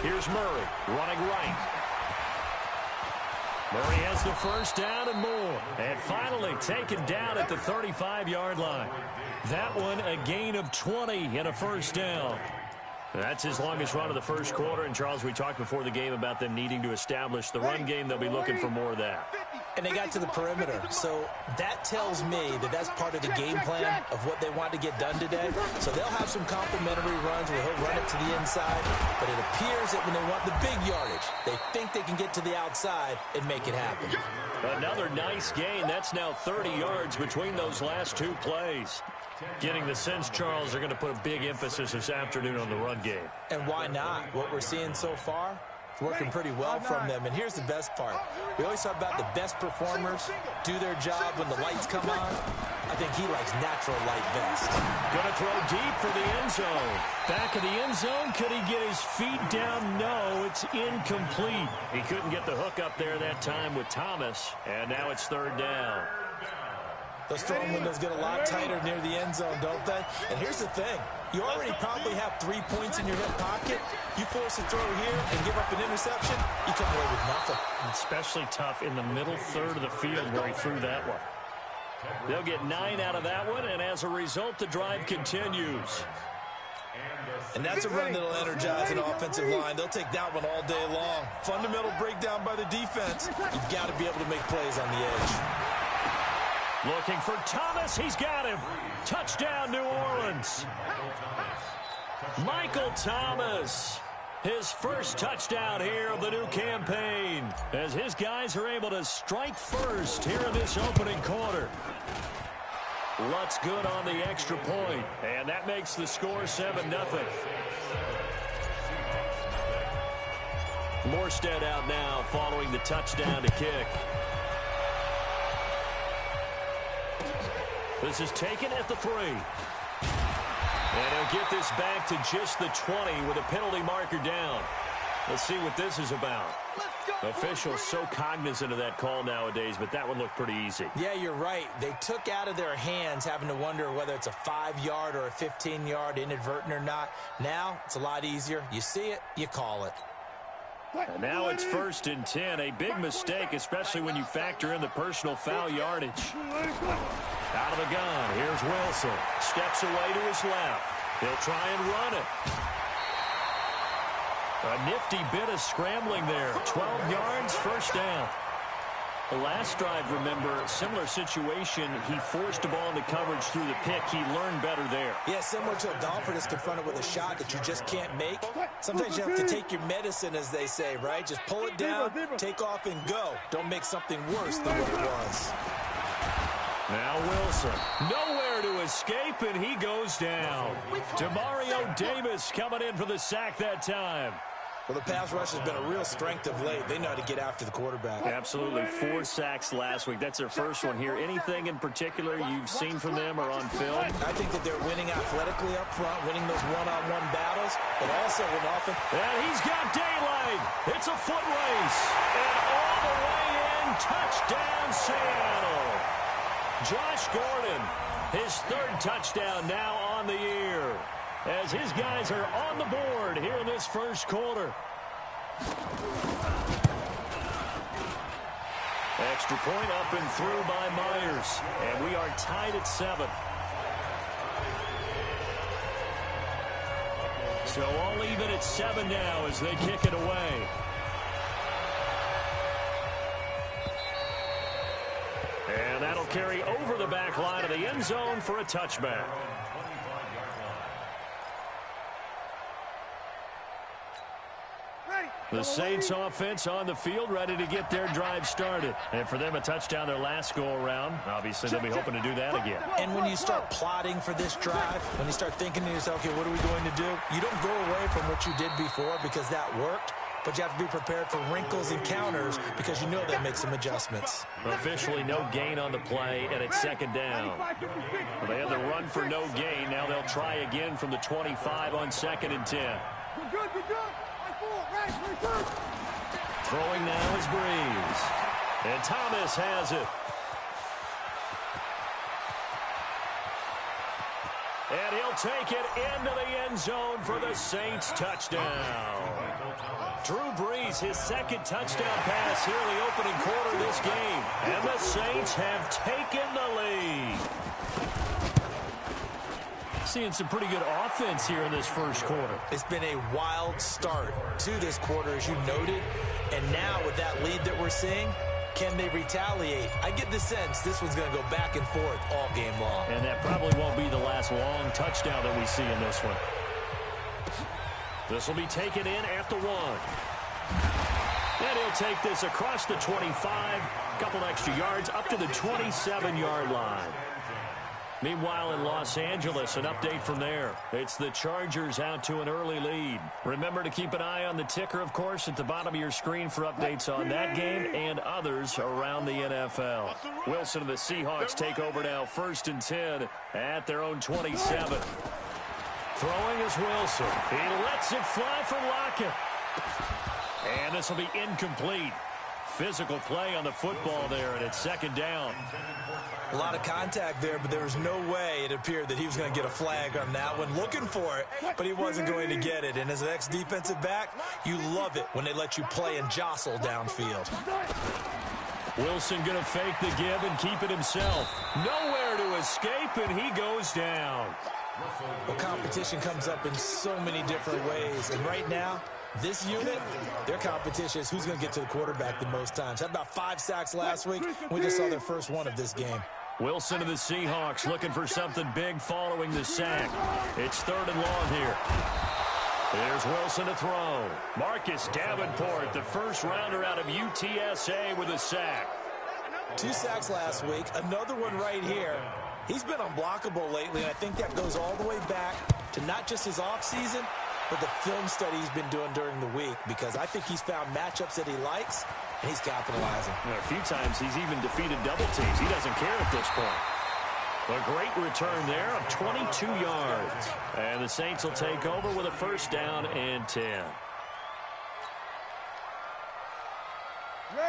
Here's Murray running right. Murray has the first down and more. And finally taken down at the 35-yard line. That one a gain of 20 and a first down. That's his longest run of the first quarter. And, Charles, we talked before the game about them needing to establish the run game. They'll be looking for more of that. And they got to the perimeter. So that tells me that that's part of the game plan of what they want to get done today. So they'll have some complimentary runs where he'll run it to the inside. But it appears that when they want the big yardage, they think they can get to the outside and make it happen. Another nice gain. That's now 30 yards between those last two plays. Getting the sense, Charles, they're going to put a big emphasis this afternoon on the run game. And why not? What we're seeing so far, it's working pretty well from them. And here's the best part. We always talk about the best performers do their job when the lights come on. I think he likes natural light best. Going to throw deep for the end zone. Back of the end zone. Could he get his feet down? No, it's incomplete. He couldn't get the hook up there that time with Thomas. And now it's third down. Those throwing windows get a lot tighter near the end zone, don't they? And here's the thing. You already probably have 3 points in your hip pocket. You force a throw here and give up an interception, you come away with nothing. Especially tough in the middle third of the field where he threw that one. They'll get 9 out of that one, and as a result, the drive continues. And that's a run that'll energize an offensive line. They'll take that one all day long. Fundamental breakdown by the defense. You've got to be able to make plays on the edge. Looking for Thomas. He's got him. Touchdown, New Orleans. Michael Thomas. His first touchdown here of the new campaign as his guys are able to strike first here in this opening quarter. Lutz good on the extra point, and that makes the score 7-0. Morstead out now following the touchdown to kick. This is taken at the 3. And he'll get this back to just the 20 with a penalty marker down. Let's see what this is about. Officials so cognizant of that call nowadays, but that one looked pretty easy. Yeah, you're right. They took out of their hands having to wonder whether it's a 5-yard or a 15-yard inadvertent or not. Now it's a lot easier. You see it, you call it. And now it's 1st and 10. A big mistake, especially when you factor in the personal foul yardage. Out of the gun, here's Wilson. Steps away to his left. He'll try and run it. A nifty bit of scrambling there. 12 yards, first down. The last drive, remember, similar situation. He forced the ball into coverage through the pick. He learned better there. Yeah, similar to a golfer that's confronted with a shot that you just can't make. Sometimes you have to take your medicine, as they say, right? Just pull it down, take off, and go. Don't make something worse than what it was. Now Wilson, nowhere to escape, and he goes down. Demario Davis coming in for the sack that time. Well, the pass rush has been a real strength of late. They know how to get after the quarterback. Absolutely. 4 sacks last week. That's their first one here. Anything in particular you've seen from them or on film? I think that they're winning athletically up front, winning those one-on-one battles, but also when often... And he's got daylight. It's a foot race. And all the way in, touchdown Seattle. Josh Gordon, his 3rd touchdown now on the year, as his guys are on the board here in this first quarter. Extra point up and through by Myers, and we are tied at 7. So all even at 7 now as they kick it away. And that'll carry over the back line of the end zone for a touchback. The Saints offense on the field, ready to get their drive started. And for them, a touchdown their last go-around. Obviously, they'll be hoping to do that again. And when you start plotting for this drive, when you start thinking to yourself, okay, what are we going to do? You don't go away from what you did before because that worked. But you have to be prepared for wrinkles and counters because you know they'll make some adjustments. Officially no gain on the play, and it's 2nd down. Well, they had the run for no gain. Now they'll try again from the 25 on 2nd and 10. Throwing now is Breeze. And Thomas has it. And he'll take it into the end zone for the Saints touchdown. Drew Brees, his second touchdown pass here in the opening quarter of this game. And the Saints have taken the lead. Seeing some pretty good offense here in this first quarter. It's been a wild start to this quarter, as you noted. And now with that lead that we're seeing, can they retaliate? I get the sense this one's going to go back and forth all game long. And that probably won't be the last long touchdown that we see in this one. This will be taken in at the 1. And he'll take this across the 25. A couple extra yards up to the 27-yard line. Meanwhile, in Los Angeles, an update from there. It's the Chargers out to an early lead. Remember to keep an eye on the ticker, of course, at the bottom of your screen for updates on that game and others around the NFL. Wilson and the Seahawks take over now, 1st and 10 at their own 27. Throwing is Wilson. He lets it fly for Lockett. And this will be incomplete. Physical play on the football there, and it's 2nd down. A lot of contact there, but there was no way it appeared that he was going to get a flag on that one. Looking for it, but he wasn't going to get it. And as an ex-defensive back, you love it when they let you play and jostle downfield. Wilson going to fake the give and keep it himself. Nowhere to escape, and he goes down. Well, competition comes up in so many different ways. And right now, this unit, their competition is who's going to get to the quarterback the most times. Had about 5 sacks last week. We just saw their first one of this game. Wilson to the Seahawks looking for something big following the sack. It's 3rd and long here. There's Wilson to throw. Marcus Davenport, the first rounder out of UTSA with a sack. 2 sacks last week. Another one right here. He's been unblockable lately, and I think that goes all the way back to not just his offseason, but the film study he's been doing during the week, because I think he's found matchups that he likes, and he's capitalizing. A few times he's even defeated double teams. He doesn't care at this point. A great return there of 22 yards. And the Saints will take over with a 1st down and 10.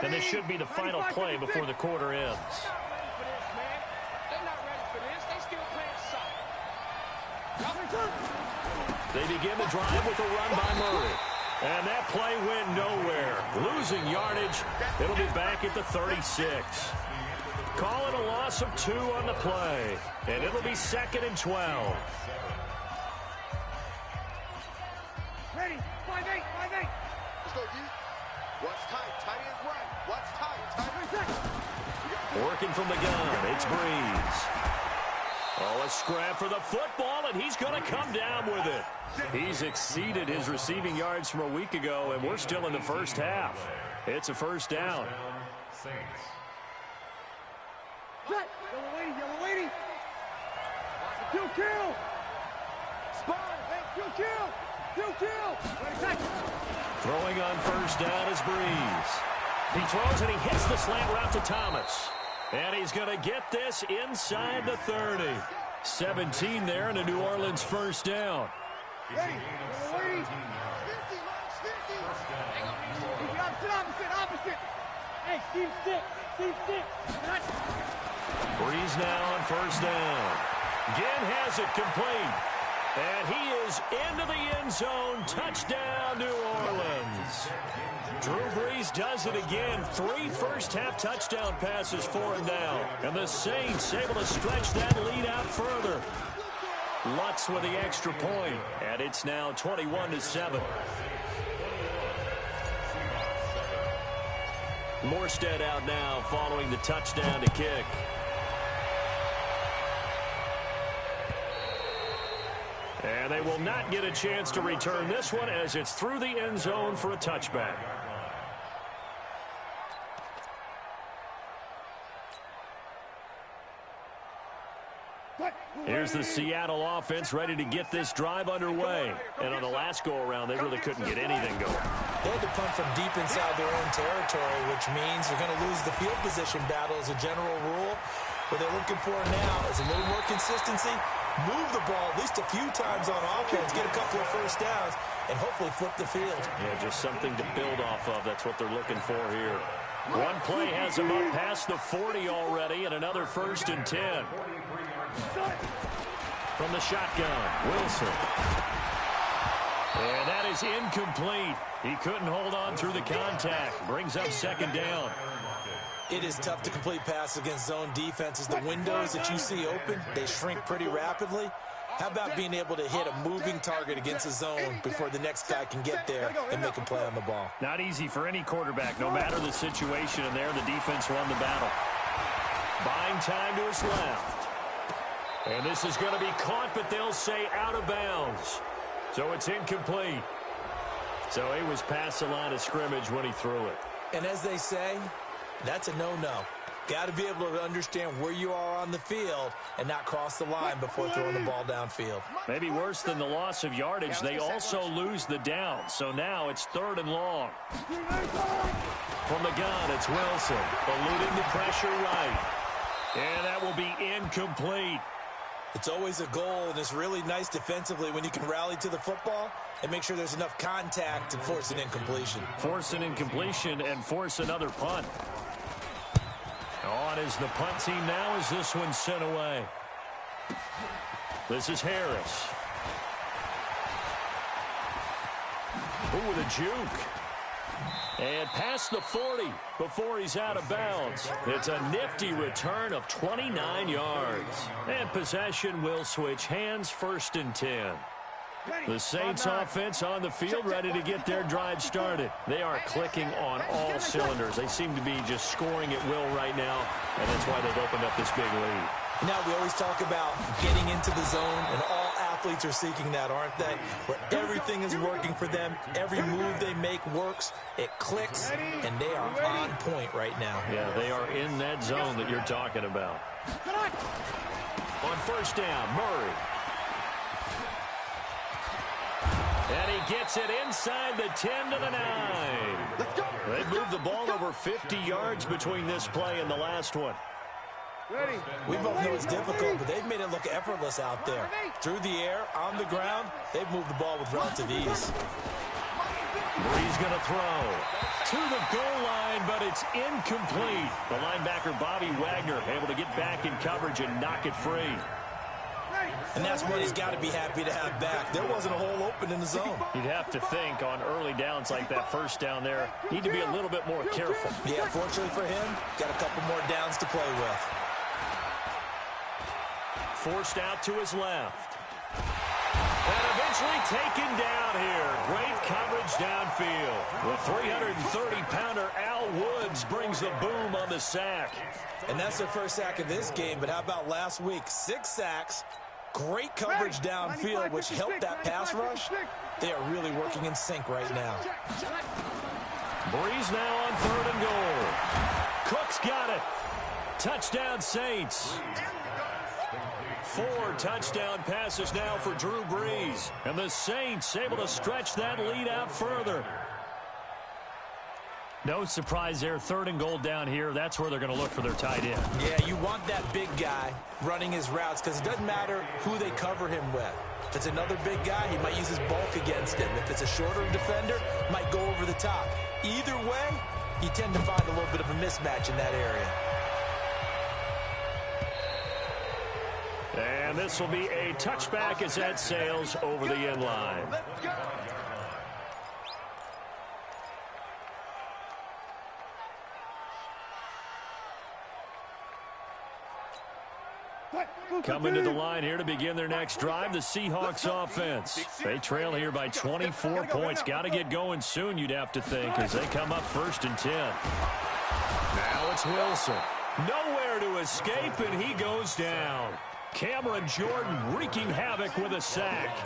And this should be the final play before the quarter ends. They begin the drive with a run by Murray. And that play went nowhere. Losing yardage. It'll be back at the 36. Call it a loss of 2 on the play. And it'll be 2nd and 12. Ready, 5-8, 5-8. Let's go, D. What's tight? Tight is right. What's tight? Tight. Working from the gun. It's Brees. Oh, a scrap for the football, and he's going to come down with it. He's exceeded his receiving yards from a week ago, and we're still in the first half. It's a 1st down. Set. Yellow lady. Kill. Spy. Hey, kill. Throwing on 1st down is Brees. He throws and he hits the slant route to Thomas. And he's going to get this inside the 30. 17 there and a New Orleans 1st down. Ready. 50. Opposite. Hey, Steve 6. Brees now on 1st down. Ginn has it complete. And he is into the end zone. Touchdown, New Orleans. Drew Brees does it again. 3 first-half touchdown passes for him now. And the Saints able to stretch that lead out further. Lutz with the extra point. And it's now 21-7. Morstead out now following the touchdown to kick. And they will not get a chance to return this one as it's through the end zone for a touchback. Here's the Seattle offense ready to get this drive underway. And on the last go-around, they really couldn't get anything going. They had to punt from deep inside their own territory, which means you're going to lose the field position battle as a general rule. What they're looking for now is a little more consistency, move the ball at least a few times on offense, get a couple of first downs, and hopefully flip the field. Yeah, just something to build off of. That's what they're looking for here. One play has them up past the 40 already, and another 1st and 10. From the shotgun, Wilson. And that is incomplete. He couldn't hold on through the contact. Brings up second down. It is tough to complete passes against zone defenses. The windows that you see open, they shrink pretty rapidly. How about being able to hit a moving target against a zone before the next guy can get there and make a play on the ball? Not easy for any quarterback, no matter the situation. And there, the defense won the battle. Buying time to his left. And this is going to be caught, but they'll say out of bounds. So it's incomplete. So he was past the line of scrimmage when he threw it. And as they say, that's a no-no. Got to be able to understand where you are on the field and not cross the line before throwing the ball downfield. Maybe worse than the loss of yardage, they also lose the down. So now it's 3rd and long. From the gun, it's Wilson. Eluding the pressure right. And that will be incomplete. It's always a goal, and it's really nice defensively when you can rally to the football and make sure there's enough contact to force an incompletion. Force an incompletion and force another punt. On is the punt team now as this one's sent away. This is Harris. Ooh, with a juke. And past the 40 before he's out of bounds. It's a nifty return of 29 yards. And possession will switch hands, 1st and 10. The Saints offense on the field ready to get their drive started. They are clicking on all cylinders. They seem to be just scoring at will right now, and that's why they've opened up this big lead. Now, we always talk about getting into the zone, and all athletes are seeking that, aren't they? Where everything is working for them, every move they make works, it clicks, and they are on point right now. Yeah, they are in that zone that you're talking about. On 1st down, Murray. And he gets it inside the 10 to the 9. They moved the ball over 50 yards between this play and the last one. We both know it's difficult, but they've made it look effortless out there. Through the air, on the ground, they've moved the ball with relative ease. Bree's going to throw to the goal line, but it's incomplete. The linebacker, Bobby Wagner, able to get back in coverage and knock it free. And that's what he's got to be happy to have back. There wasn't a hole open in the zone. You'd have to think on early downs like that 1st down there, need to be a little bit more careful. Yeah, fortunately for him, got a couple more downs to play with. Forced out to his left. And eventually taken down here. Great coverage downfield. The 330-pounder Al Woods brings the boom on the sack. And that's their first sack of this game, but how about last week? 6 sacks, great coverage downfield, which helped that pass rush. They are really working in sync right now. Breeze now on 3rd and goal. Cook's got it. Touchdown, Saints. 4 touchdown passes now for Drew Brees. And the Saints able to stretch that lead out further. No surprise there. 3rd and goal down here. That's where they're going to look for their tight end. Yeah, you want that big guy running his routes because it doesn't matter who they cover him with. If it's another big guy, he might use his bulk against him. If it's a shorter defender, might go over the top. Either way, you tend to find a little bit of a mismatch in that area. And this will be a touchback as that sails over the end line. Coming to the line here to begin their next drive, the Seahawks offense. They trail here by 24 points. Got to get going soon, you'd have to think, as they come up 1st and 10. Now it's Wilson. Nowhere to escape, and he goes down. Cameron Jordan wreaking havoc with a sack.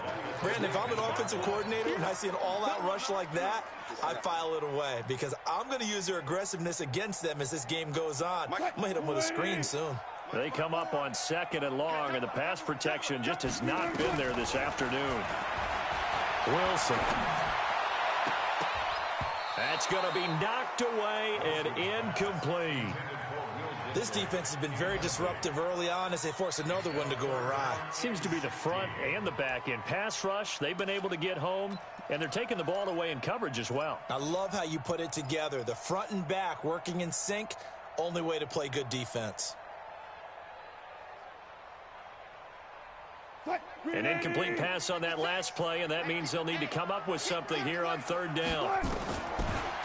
Brandon, if I'm an offensive coordinator and I see an all-out rush like that, I file it away because I'm going to use their aggressiveness against them as this game goes on. I'm going to hit them with a screen soon. They come up on 2nd and long, and the pass protection just has not been there this afternoon. Wilson. That's going to be knocked away and incomplete. This defense has been very disruptive early on as they force another one to go awry. Seems to be the front and the back end. Pass rush, they've been able to get home, and they're taking the ball away in coverage as well. I love how you put it together. The front and back working in sync, only way to play good defense. An incomplete pass on that last play, and that means they'll need to come up with something here on third down.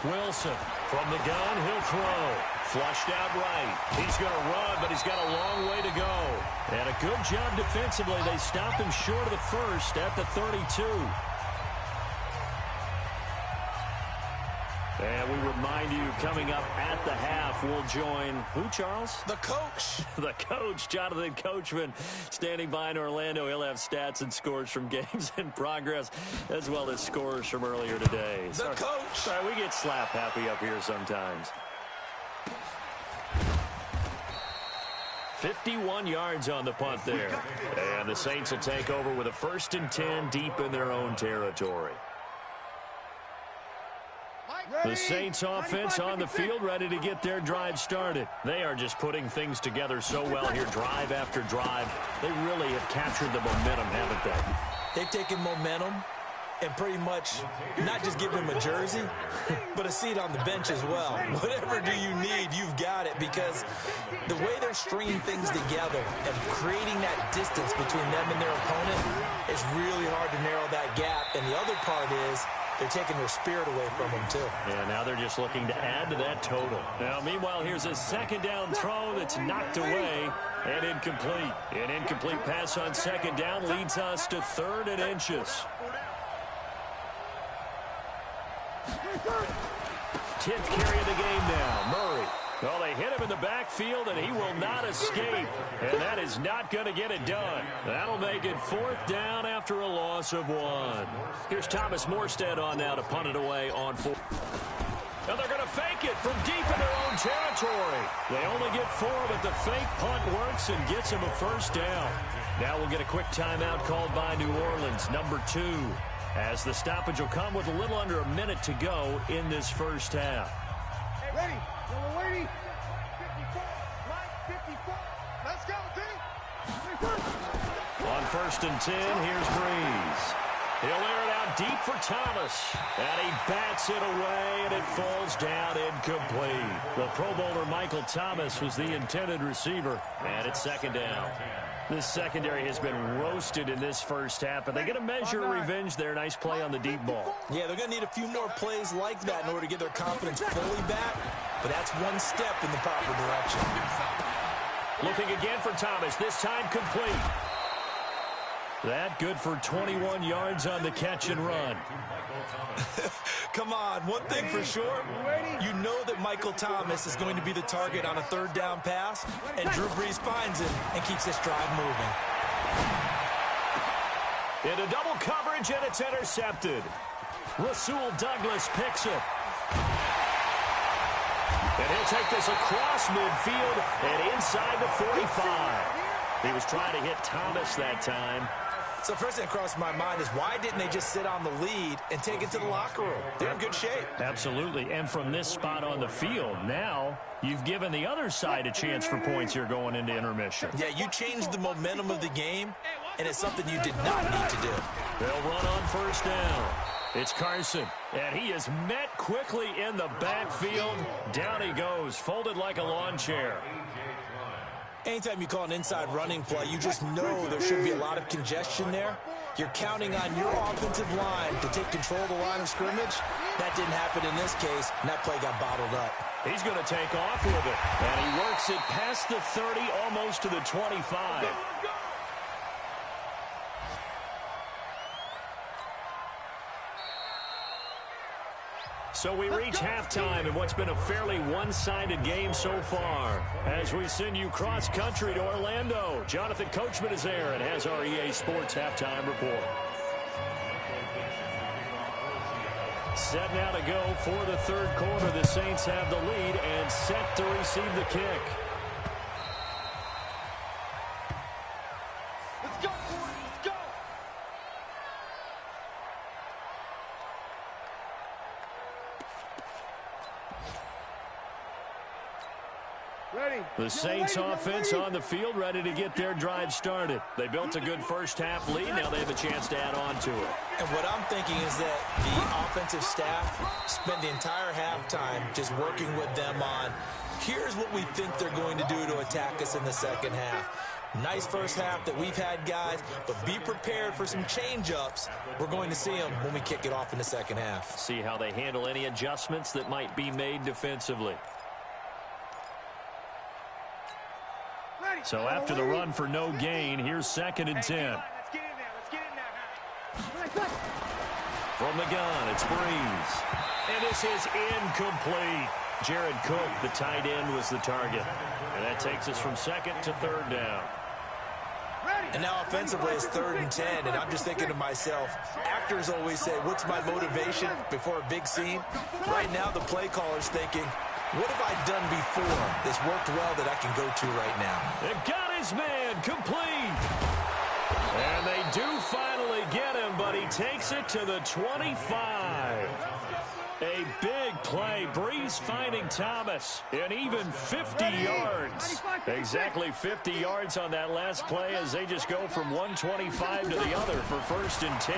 Wilson from the gun, he'll throw. Flushed out right. He's going to run, but he's got a long way to go. And a good job defensively. They stopped him short of the first at the 32. And we remind you, coming up at the half, we'll join who, Charles? The coach. The coach, Jonathan Coachman, standing by in Orlando. He'll have stats and scores from games in progress, as well as scores from earlier today. The coach. Sorry, we get slap happy up here sometimes. 51 yards on the punt there. And the Saints will take over with a 1st and 10 deep in their own territory. The Saints offense on the field, ready to get their drive started. They are just putting things together so well here, drive after drive. They really have captured the momentum, haven't they? They've taken momentum and pretty much not just give them a jersey, but a seat on the bench as well. Whatever do you need, you've got it, because the way they're stringing things together and creating that distance between them and their opponent is really hard to narrow that gap. And the other part is they're taking their spirit away from them, too. Yeah, now they're just looking to add to that total. Now, meanwhile, here's a second down throw that's knocked away and incomplete. An incomplete pass on second down leads us to 3rd and inches. 10th carry of the game now. Murray. Well, they hit him in the backfield, and he will not escape. And that is not going to get it done. That'll make it 4th down after a loss of 1. Here's Thomas Morstead on now to punt it away on 4. Now they're going to fake it from deep in their own territory. They only get 4, but the fake punt works and gets him a 1st down. Now we'll get a quick timeout called by New Orleans, number 2. As the stoppage will come with a little under a minute to go in this first half. Hey, ready. Number 80. 54. Line 54. Let's go, D. On 1st and 10, here's Breeze. He'll air it out deep for Thomas. And he bats it away, and it falls down incomplete. The Pro Bowler Michael Thomas was the intended receiver. And it's 2nd down. This secondary has been roasted in this first half, but they get a measure of revenge there. Nice play on the deep ball. Yeah, they're going to need a few more plays like that in order to get their confidence fully back, but that's one step in the proper direction. Looking again for Thomas, this time complete. That good for 21 yards on the catch and run. Come on, one thing for sure, you know that Michael Thomas is going to be the target on a 3rd down pass, and Drew Brees finds him and keeps this drive moving. Into double coverage, and it's intercepted. Rasul Douglas picks it. And he'll take this across midfield and inside the 45. He was trying to hit Thomas that time. So first thing that crossed my mind is, why didn't they just sit on the lead and take it to the locker room? They're in good shape. Absolutely. And from this spot on the field, now you've given the other side a chance for points here going into intermission. Yeah, you changed the momentum of the game, and it's something you did not need to do. They'll run on 1st down. It's Carson, and he is met quickly in the backfield. Down he goes, folded like a lawn chair. Anytime you call an inside running play, you just know there should be a lot of congestion there. You're counting on your offensive line to take control of the line of scrimmage. That didn't happen in this case, and that play got bottled up. He's going to take off with it, and he works it past the 30, almost to the 25. So we reach halftime in what's been a fairly one-sided game so far. As we send you cross-country to Orlando, Jonathan Coachman is there and has our EA Sports halftime report. Set now to go for the 3rd quarter. The Saints have the lead and set to receive the kick. Let's go, boys. Let's go. Ready. The Saints offense on the field, ready to get their drive started. They built a good first half lead. Now they have a chance to add on to it. And what I'm thinking is that the offensive staff spent the entire halftime just working with them on, here's what we think they're going to do to attack us in the second half. Nice first half that we've had, guys, but be prepared for some change-ups. We're going to see them when we kick it off in the second half. See how they handle any adjustments that might be made defensively. So after the run for no gain, here's 2nd and 10. From the gun, it's Breeze. And this is incomplete. Jared Cook, the tight end, was the target. And that takes us from 2nd to 3rd down. And now offensively it's 3rd and 10, and I'm just thinking to myself, actors always say, what's my motivation before a big scene? Right now the play caller's thinking, what have I done before that's worked well that I can go to right now? They've got his man complete. And they do finally get him, but he takes it to the 25. A big play. Breeze finding Thomas. And even 50 yards. Exactly 50 yards on that last play as they just go from 125 to the other for 1st and 10.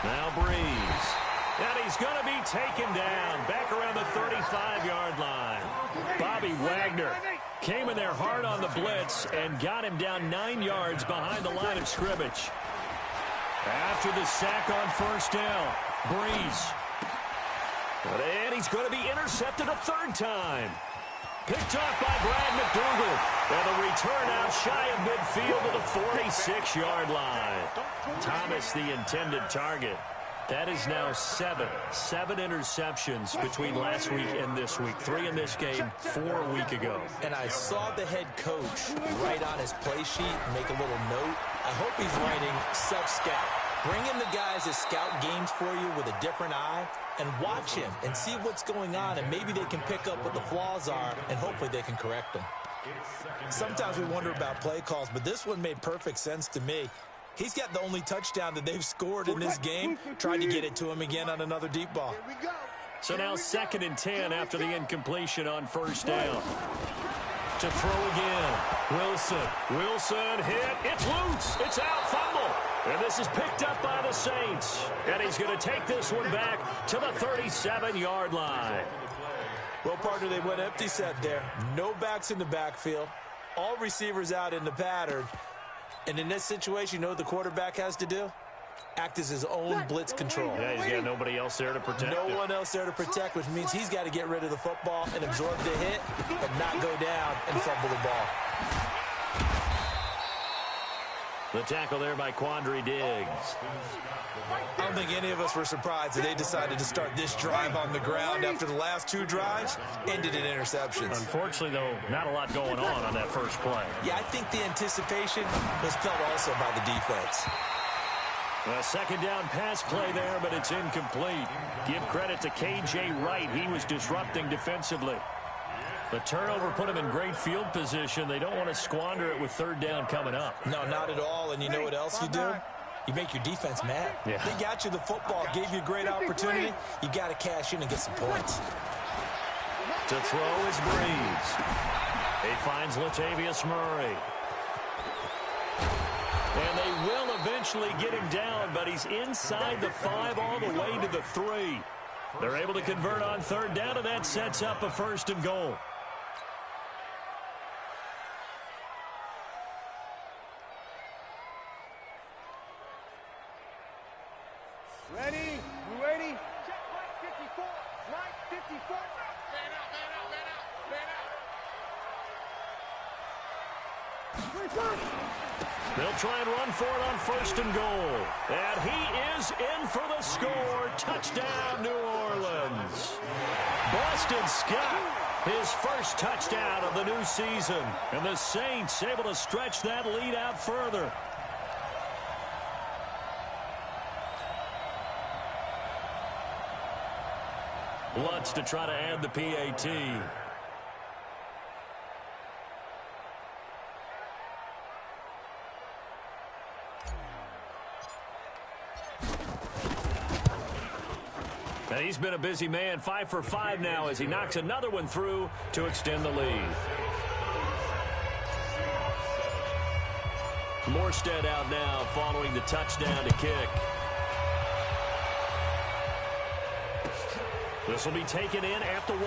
Now Breeze. And he's going to be taken down back around the 35-yard line. Bobby Wagner came in there hard on the blitz and got him down 9 yards behind the line of scrimmage. After the sack on 1st down, Breeze. And he's going to be intercepted a 3rd time. Picked off by Brad McDougal. And the return out shy of midfield to the 46-yard line. Thomas, the intended target. That is now 7 interceptions between last week and this week. 3 in this game, 4 a week ago. And I saw the head coach write on his play sheet, make a little note. I hope he's writing self-scout. Bring in the guys that scout games for you with a different eye and watch him and see what's going on, and maybe they can pick up what the flaws are, and hopefully they can correct them. Sometimes we wonder about play calls, but this one made perfect sense to me. He's got the only touchdown that they've scored in this game. Tried to get it to him again on another deep ball. So now 2nd and 10 after the incompletion on 1st down. To throw again. Wilson hit. It's loose. It's out. Fumble. And this is picked up by the Saints. And he's going to take this one back to the 37-yard line. Well, partner, they went empty set there. No backs in the backfield. All receivers out in the pattern. And in this situation, you know what the quarterback has to do? Act as his own blitz control. Yeah, he's got nobody else there to protect him. No one else there to protect, which means he's got to get rid of the football and absorb the hit and not go down and fumble the ball. The tackle there by Quandre Diggs. I don't think any of us were surprised that they decided to start this drive on the ground after the last 2 drives ended in interceptions. Unfortunately, though, not a lot going on that first play. Yeah, I think the anticipation was felt also by the defense. A 2nd down pass play there, but it's incomplete. Give credit to K.J. Wright. He was disrupting defensively. The turnover put him in great field position. They don't want to squander it with 3rd down coming up. No, not at all. And you know what else you do? You make your defense mad. Yeah. They got you the football, gave you a great opportunity. You got to cash in and get some points. To throw is Breeze. He finds Latavius Murray. And they will eventually get him down, but he's inside the 5 all the way to the 3. They're able to convert on 3rd down, and that sets up a 1st and goal. Ready? You ready? Check right 54. Right 54. Man out. They'll try and run for it on 1st and goal. And he is in for the score. Touchdown, New Orleans. Boston Scott, his first touchdown of the new season. And the Saints able to stretch that lead out further. Lutz to try to add the PAT. And he's been a busy man, 5 for 5 now as he knocks another one through to extend the lead. Morstead out now following the touchdown to kick. This will be taken in at the 1.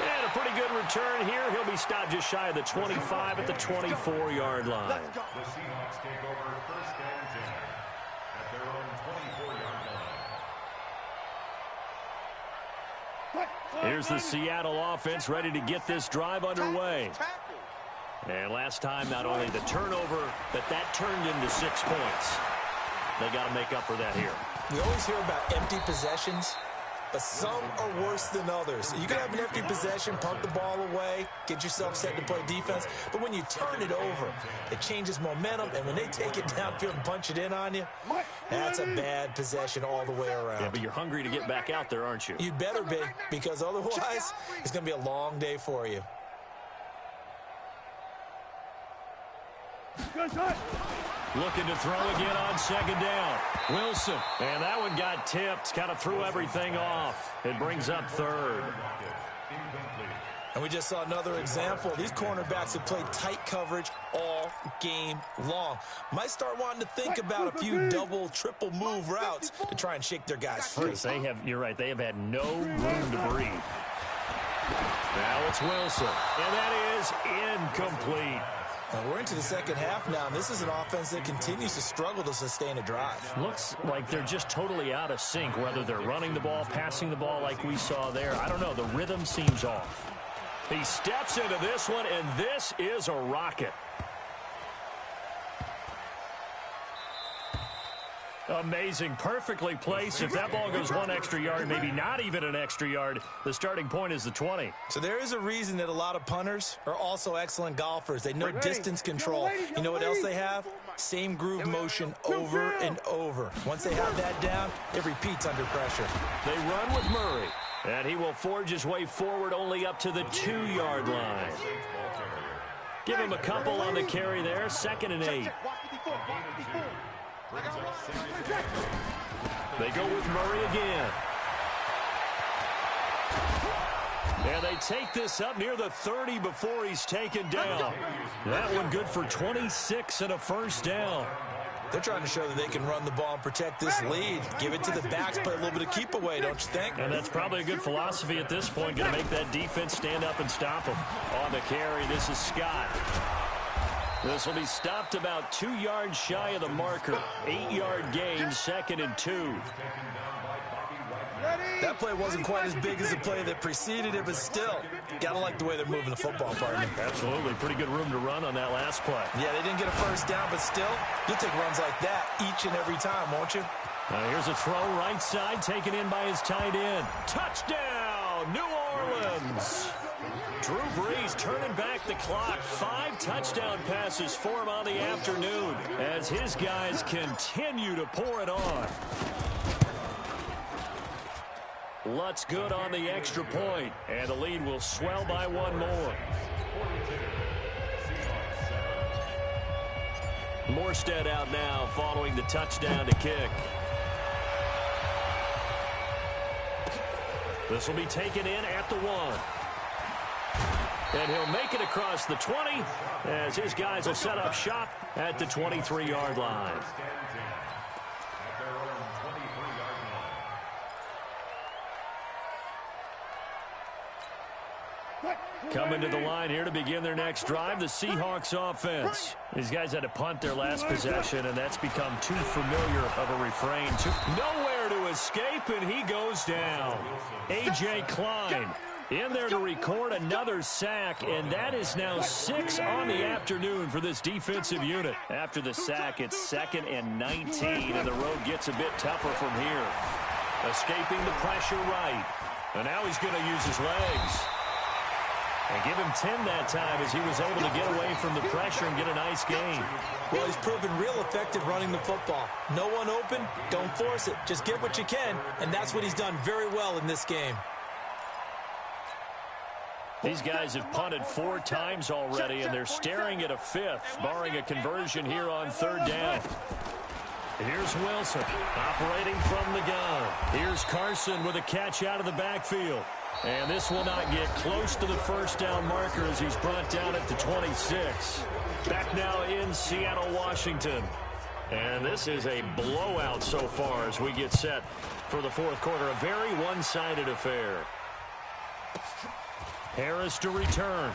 And a pretty good return here. He'll be stopped just shy of the 25 at the 24-yard line. Let's go. The Seahawks take over first down 10 at their own 24-yard line. Here's the Seattle offense ready to get this drive underway. And last time, not only the turnover, but that turned into 6 points. They got to make up for that here. We always hear about empty possessions, but some are worse than others. You can have an empty possession, punt the ball away, get yourself set to play defense, but when you turn it over, it changes momentum, and when they take it downfield and punch it in on you, that's a bad possession all the way around. Yeah, but you're hungry to get back out there, aren't you? You'd better be, because otherwise, it's going to be a long day for you. Looking to throw again on second down. Wilson. And that one got tipped. Kind of threw everything off. It brings up third. And we just saw another example. These cornerbacks have played tight coverage all game long. Might start wanting to think about a few double, triple move routes to try and shake their guys free. You're right, they have had no room to breathe. Now it's Wilson. And that is incomplete. Now we're into the second half now, and this is an offense that continues to struggle to sustain a drive. Looks like they're just totally out of sync, whether they're running the ball, passing the ball like we saw there. I don't know. The rhythm seems off. He steps into this one, and this is a rocket. Amazing. Perfectly placed. If that ball goes 1 extra yard, maybe not even an extra yard, the starting point is the 20. So there is a reason that a lot of punters are also excellent golfers. They know distance control. You know what else they have? Same groove motion over and over. Once they have that down, it repeats under pressure. They run with Murray, and he will forge his way forward only up to the 2-yard line. Give him a couple on the carry there. 2nd and 8. They go with Murray again. And they take this up near the 30 before he's taken down. That one good for 26 and a first down. They're trying to show that they can run the ball and protect this lead. Give it to the backs, play a little bit of keep away, don't you think? And that's probably a good philosophy at this point. Going to make that defense stand up and stop them. On the carry, this is Scott. This will be stopped about 2 yards shy of the marker. 8-yard gain, 2nd and 2. That play wasn't quite as big as the play that preceded it, but still, gotta like the way they're moving the football, partner. Absolutely. Pretty good room to run on that last play. Yeah, they didn't get a first down, but still, you'll take runs like that each and every time, won't you? Here's a throw right side, taken in by his tight end. Touchdown, New Orleans! Drew Brees turning back the clock. 5 touchdown passes for him on the afternoon as his guys continue to pour it on. Lutz good on the extra point, and the lead will swell by 1 more. Morstead out now following the touchdown to kick. This will be taken in at the 1. And he'll make it across the 20 as his guys will set up shop at the 23-yard line. Coming to the line here to begin their next drive, the Seahawks offense. These guys had to punt their last possession, and that's become too familiar of a refrain. Nowhere to escape, and he goes down. A.J. Klein in there to record another sack, and that is now 6 on the afternoon for this defensive unit. After the sack, it's 2nd and 19, and the road gets a bit tougher from here. Escaping the pressure right, and now he's going to use his legs. And give him 10 that time as he was able to get away from the pressure and get a nice gain. Well, he's proven real effective running the football. No one open, don't force it. Just get what you can, and that's what he's done very well in this game. These guys have punted 4 times already, and they're staring at a 5th, barring a conversion here on 3rd down. Here's Wilson operating from the gun. Here's Carson with a catch out of the backfield. And this will not get close to the first down marker as he's brought down at the 26. Back now in Seattle, Washington. And this is a blowout so far as we get set for the 4th quarter. A very one-sided affair. Harris to return.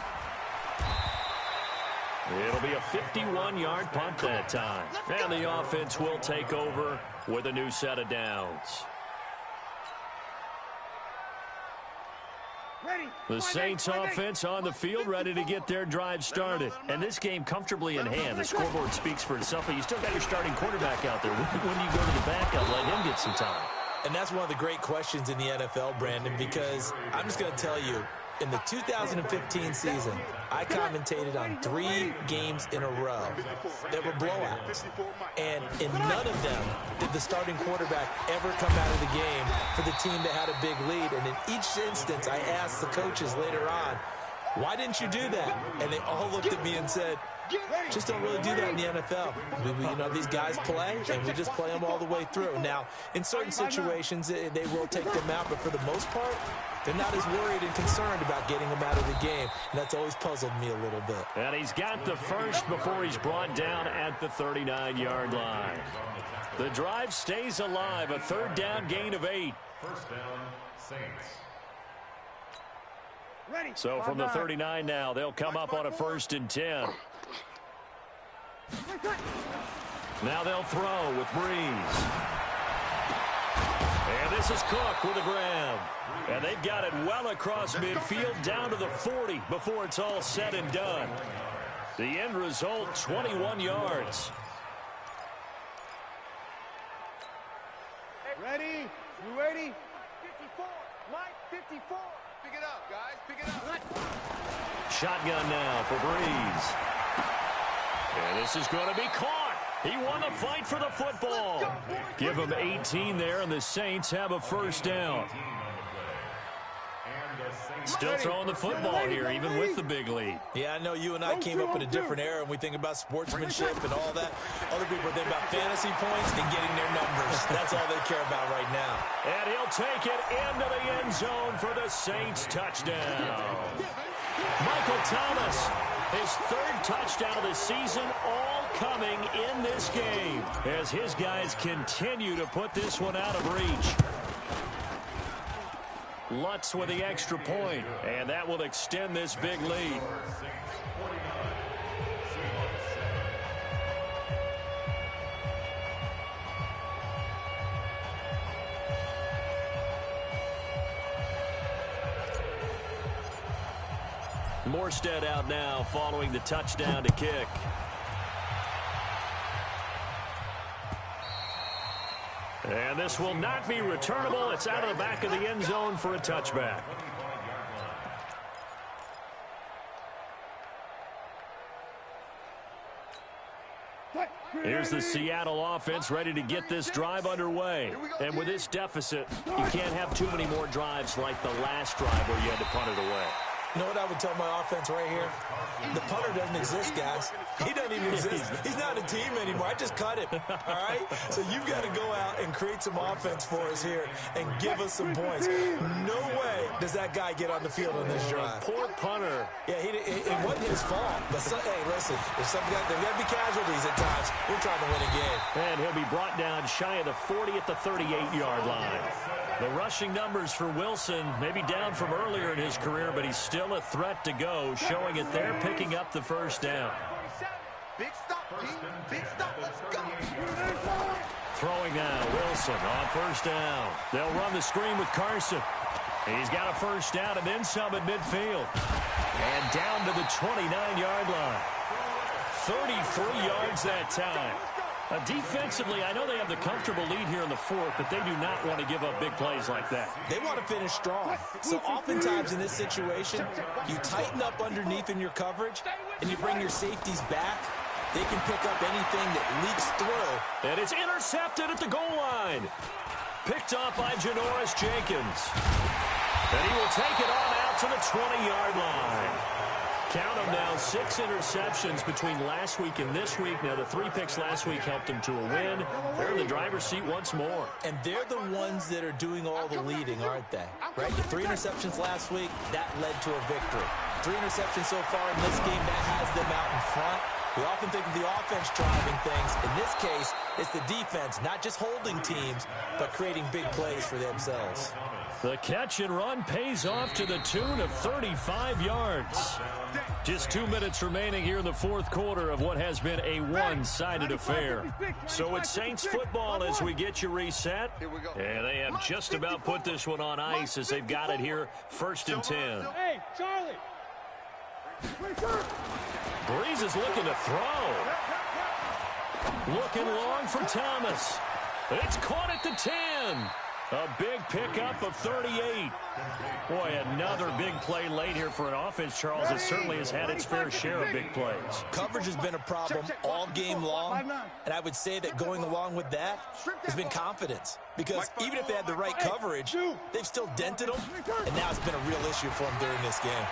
It'll be a 51-yard punt that time. And the offense will take over with a new set of downs. The Saints offense on the field, ready to get their drive started. And this game comfortably in hand. The scoreboard speaks for itself, but you still got your starting quarterback out there. When do you go to the backup, let him get some time? And that's one of the great questions in the NFL, Brandon, because I'm just going to tell you, in the 2015 season, I commentated on 3 games in a row that were blowouts. And in none of them did the starting quarterback ever come out of the game for the team that had a big lead. And in each instance, I asked the coaches later on, why didn't you do that? And they all looked at me and said, just don't really do that in the NFL. You know, these guys play, and we just play them all the way through. Now, in certain situations, they will take them out, but for the most part, they're not as worried and concerned about getting them out of the game, and that's always puzzled me a little bit. And he's got the first before he's brought down at the 39-yard line. The drive stays alive, a third down gain of 8. First down, Saints. So from the 39 now, they'll come up on a 1st and 10. Now they'll throw with Breeze. And this is Cook with a grab. And they've got it well across midfield down to the 40 before it's all said and done. The end result, 21 yards. Ready? You ready? 54. Mike, 54. Pick it up, guys. Pick it up. Shotgun now for Breeze. And this is going to be caught. He won the fight for the football. Give him 18 there, and the Saints have a first down. Still throwing the football here, even with the big lead. Yeah, I know you and I came up in a different era, and we think about sportsmanship and all that. Other people think about fantasy points and getting their numbers. That's all they care about right now. And he'll take it into the end zone for the Saints touchdown. Michael Thomas, his 3rd touchdown of the season, all coming in this game as his guys continue to put this one out of reach. Lutz with the extra point, and that will extend this big lead. Morstead out now following the touchdown to kick. And this will not be returnable. It's out of the back of the end zone for a touchback. Here's the Seattle offense ready to get this drive underway. And with this deficit, you can't have too many more drives like the last drive where you had to punt it away. You know what I would tell my offense right here? The punter doesn't exist, guys. He doesn't even exist. He's not a team anymore. I just cut him, all right? So you've got to go out and create some offense for us here and give us some points. No way does that guy get on the field on this drive. Poor punter. Yeah, it wasn't his fault. But, hey, listen, there's got to be casualties at times. We're trying to win a game. And he'll be brought down shy of the 40 at the 38-yard line. The rushing numbers for Wilson may be down from earlier in his career, but he's still a threat to go, showing it there, picking up the first down. Big stop, big stop, let's go. Throwing now, Wilson on first down. They'll run the screen with Carson. He's got a first down and then some at midfield. And down to the 29-yard line. 33 yards that time. Defensively, I know they have the comfortable lead here in the 4th, but they do not want to give up big plays like that. They want to finish strong. So oftentimes in this situation, you tighten up underneath in your coverage, and you bring your safeties back. They can pick up anything that leaks through. And it's intercepted at the goal line. Picked off by Janoris Jenkins. And he will take it on out to the 20-yard line. Count them now, 6 interceptions between last week and this week. Now, the 3 picks last week helped them to a win. They're in the driver's seat once more. And they're the ones that are doing all the leading, aren't they? Right? The 3 interceptions last week, that led to a victory. 3 interceptions so far in this game, that has them out in front. We often think of the offense driving things. In this case, it's the defense, not just holding teams, but creating big plays for themselves. The catch and run pays off to the tune of 35 yards. Just 2 minutes remaining here in the fourth quarter of what has been a one-sided affair. So it's Saints football as we get you reset. And they have just about put this one on ice as they've got it here, 1st and 10. Hey, Charlie. Breeze is looking to throw. Looking long for Thomas. It's caught at the 10. A big pickup of 38. Boy, another big play late here for an offense, Charles. It certainly has had its fair share of big plays. Coverage has been a problem all game long, and I would say that going along with that has been confidence. Because even if they had the right coverage, they've still dented them, and now it's been a real issue for them during this game.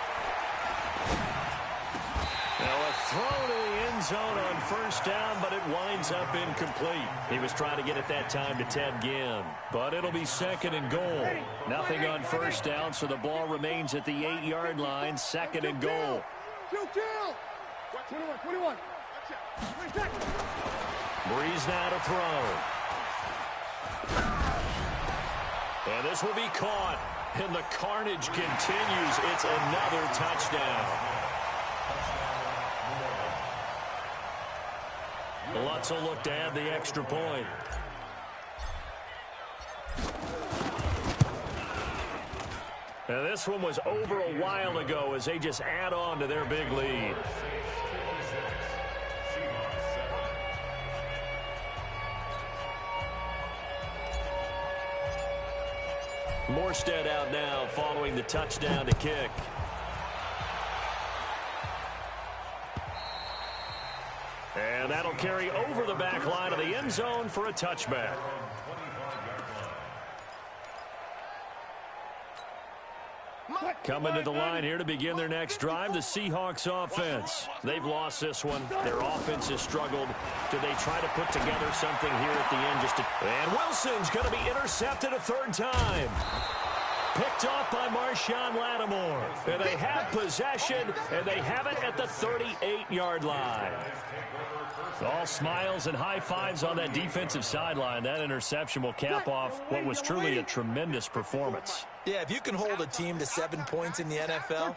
Now a throw to the end zone on 1st down, but it winds up incomplete. He was trying to get it that time to Ted Ginn, but it'll be 2nd and goal. Nothing on 1st down, so the ball remains at the 8-yard line, 2nd and goal. 21. Breeze now to throw. And this will be caught, and the carnage continues. It's another touchdown. Lutz will look to add the extra point. Now this one was over a while ago as they just add on to their big lead. Morstead out now following the touchdown to kick. And that'll carry over the back line of the end zone for a touchback. Coming to the line here to begin their next drive, the Seahawks offense. They've lost this one. Their offense has struggled. Do they try to put together something here at the end? And Wilson's going to be intercepted a 3rd time. Picked off by Marshawn Lattimore. And they have possession, and they have it at the 38-yard line. All smiles and high fives on that defensive sideline. That interception will cap off what was truly a tremendous performance. Yeah, if you can hold a team to 7 points in the NFL,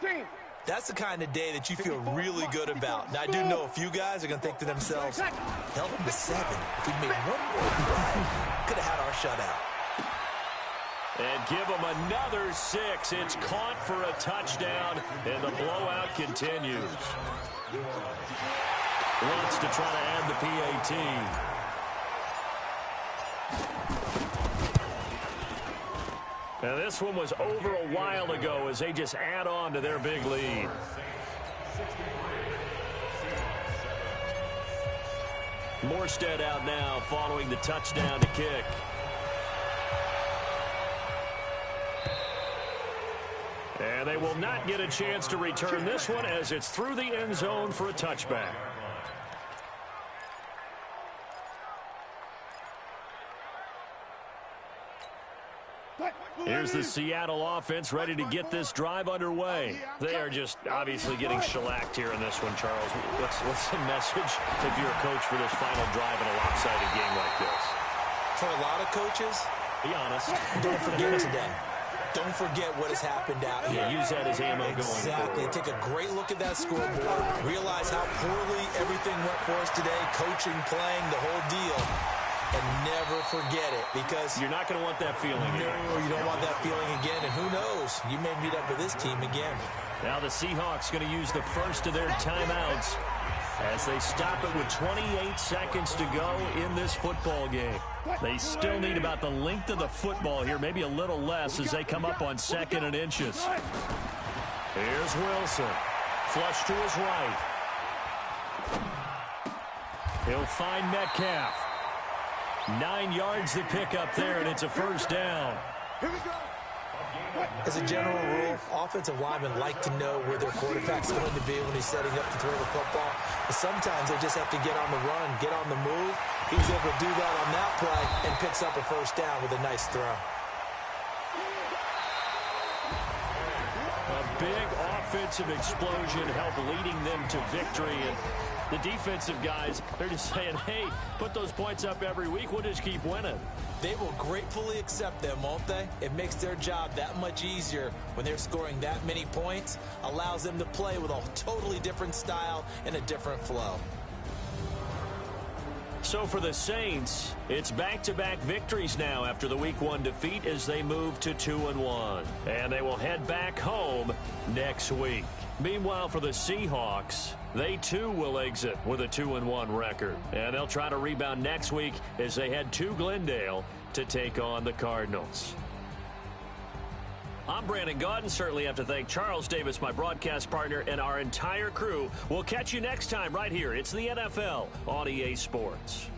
that's the kind of day that you feel really good about. Now, I do know a few guys are going to think to themselves, held them to 7. If we made one more play, could have had our shutout. And give them another 6. It's caught for a touchdown, and the blowout continues. Wants to try to add the PAT. Now this one was over a while ago as they just add on to their big lead. Morstead out now following the touchdown to kick. And they will not get a chance to return this one as it's through the end zone for a touchback. Here's the Seattle offense ready to get this drive underway. They are just obviously getting shellacked here in this one, Charles. What's the message if you're a coach for this final drive in a lopsided game like this? For a lot of coaches, be honest. Don't forget today. Don't forget what has happened out here. Use that as ammo going Exactly. forward. Take a great look at that scoreboard. Realize how poorly everything went for us today. Coaching, playing, the whole deal. And never forget it, because you're not going to want that feeling again. No, you don't want that feeling again. And who knows? You may meet up with this team again. Now the Seahawks going to use the first of their timeouts as they stop it with 28 seconds to go in this football game. They still need about the length of the football here, maybe a little less as they come up on 2nd and inches. Here's Wilson. Flush to his right. He'll find Metcalf. 9 yards to pick up there, and it's a 1st down. As a general rule, offensive linemen like to know where their quarterback's going to be when he's setting up to throw the football. But sometimes they just have to get on the run, get on the move. He was able to do that on that play and picks up a 1st down with a nice throw. A big offensive explosion helped leading them to victory. And the defensive guys, they're just saying, hey, put those points up every week. We'll just keep winning. They will gratefully accept them, won't they? It makes their job that much easier when they're scoring that many points. Allows them to play with a totally different style and a different flow. So for the Saints, it's back-to-back victories now after the Week 1 defeat as they move to 2-1. And they will head back home next week. Meanwhile, for the Seahawks, they too will exit with a 2-1 record. And they'll try to rebound next week as they head to Glendale to take on the Cardinals. I'm Brandon Gaudin. Certainly have to thank Charles Davis, my broadcast partner, and our entire crew. We'll catch you next time right here. It's the NFL on EA Sports.